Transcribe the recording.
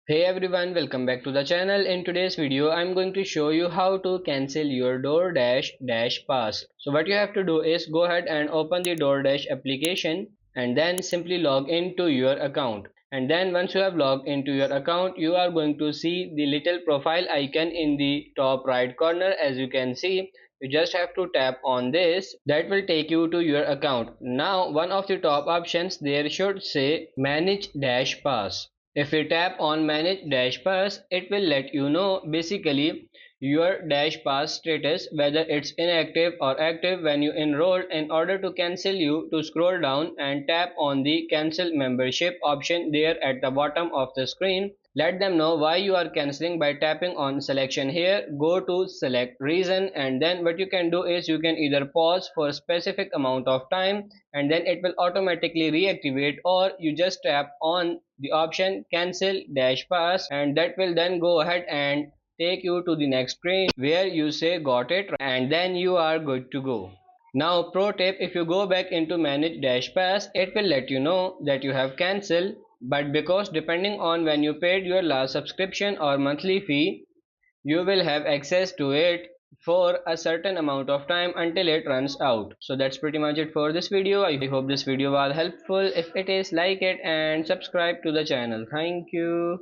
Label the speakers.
Speaker 1: Hey everyone, welcome back to the channel. In today's video, I'm going to show you how to cancel your DoorDash DashPass. So what you have to do is go ahead and open the DoorDash application and then simply log into your account. And then once you have logged into your account, you are going to see the little profile icon in the top right corner. As you can see, you just have to tap on this. That will take you to your account. Now one of the top options there should say Manage Dash Pass. If we tap on Manage Dash Pass, it will let you know basically your Dash Pass status, whether it's inactive or active when you enrolled. In order to cancel, you to scroll down and tap on the Cancel Membership option there at the bottom of the screen. Let them know why you are cancelling by tapping on selection here. Go to select reason, and then what you can do is you can either pause for a specific amount of time and then it will automatically reactivate, or you just tap on the option cancel dash pass and that will then go ahead and take you to the next screen where you say got it and then you are good to go. Now pro tip, if you go back into manage dash pass, it will let you know that you have cancelled, but because depending on when you paid your last subscription or monthly fee, you will have access to it for a certain amount of time until it runs out. So that's pretty much it for this video. I hope this video was helpful. If it is, like it and subscribe to the channel. Thank you.